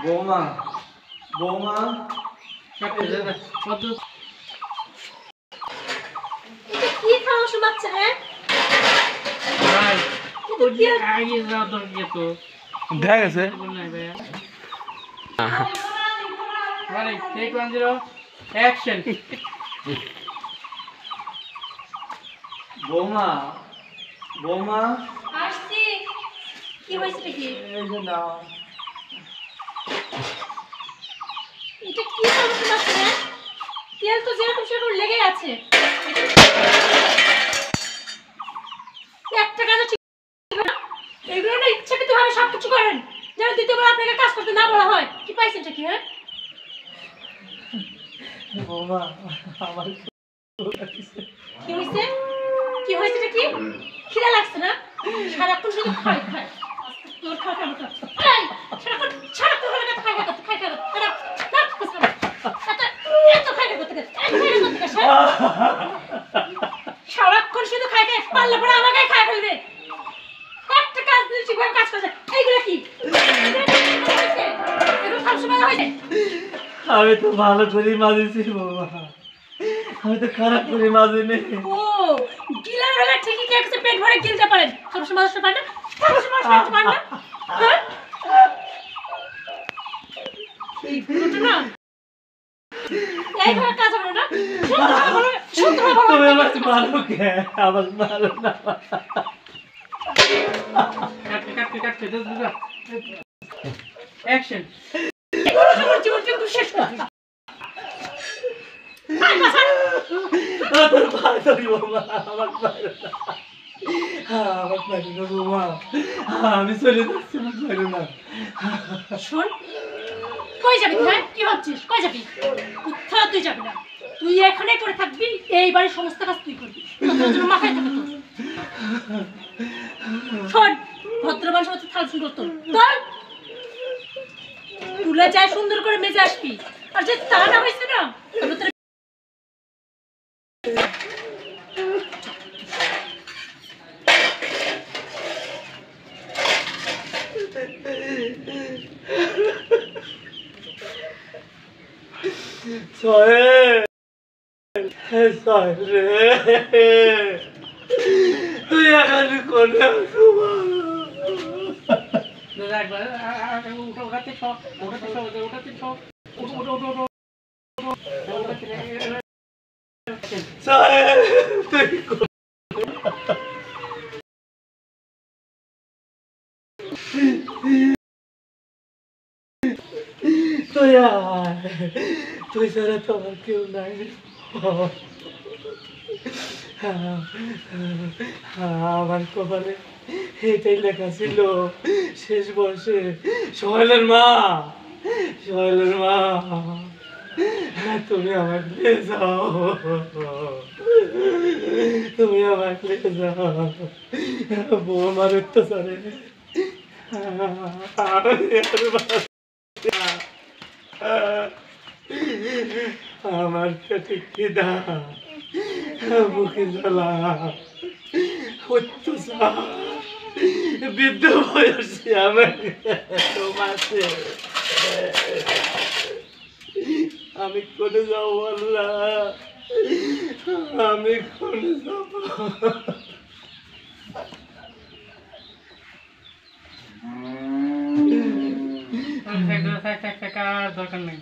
বৌমা বৌমা কত এটা কি সমস্যা বাচ্চা রে ভাই এটা কি আগে যাও তো তো দেখা গেছে নাই ভাই মানে টেক 10 অ্যাকশন বৌমা বৌমা আসছি কি হইছে কি এই যে নাও এটা কি সমস্যা বাচ্চা রে তেল তো যেরকম সেরকম লেগে আছে একটা কাজ ঠিক না এগুলো না ইচ্ছাকৃতভাবে সবকিছু করেন যেন দ্বিতীয়বার আপনাকে কাজ করতে না বলা হয় কি পাইছেন এটা কি হ্যাঁ বৌমা আমার কি হইছে কি হইছে এটা কি খিদা লাগছে না সারাক্ষণ শুধু খাই খাই তোর খাওয়া কেমন এই সারাক্ষণ খাই সারাক্ষণ শুধু খাই খাই পারলে পরে আমাকে খাই ফেলবে একটা কাজ দিলে ঠিকভাবে কাজ করছে এইগুলো কি এগুলো সবসময় হয়েছে আমি তো ভালো করে মাজেছি বৌমা আমি তো খারাপ করে মাজিনি ও গিলার বেলা ঠিকই খেয়েছে পেট ভরে গিলতে পারেন সবসময় আসতে পারেন না সবসময় আসতে পারেন না হ্যাঁ এই পুরোটা না এইভাবে কাজ হবে না সুন্দরভাবে তুমি আমার মারো কে আমার মারো না কাট দে অ্যাকশন আমার জীবনটা একটু শেষ কর তোর ভাই তোর বৌমা আমার মারো না আমার মারো না বৌমা আমি চলে যাচ্ছি আমার মারো না শোন কই যাবি তুই কি ভাবছিস কই যাবি কোথাও তুই যাবি না তুই এখানে করে থাকবি এই বাড়ির সমস্ত কাজ তুই করবি তোর জন্য মাথায় থাকে তোর শোন ভদ্র মানুষ হচ্ছে থাল শুরু করতো চল তুলে যায় সুন্দর করে মেজে আসবি আর যে তা না হয়েছে না তাহলে তোর তুই এখন করলে ওটাতে সব তুই ছাড়া তো আমার কেউ নাই আমার কপালে এটাই লেখা ছিল শেষ বয়সে সোহেলের মা তুমি আমার নিয়ে যাও তুমি আমার নিয়ে যাও বউ আমার অত্যাচারে আমার পেটে খিদা বুকে জ্বালা অত্যাচার বৃদ্ধ বয়সে আমার তোমাকে আমি কোনে যাবো আল্লাহ আমি কোনে যাবো দরকার নেই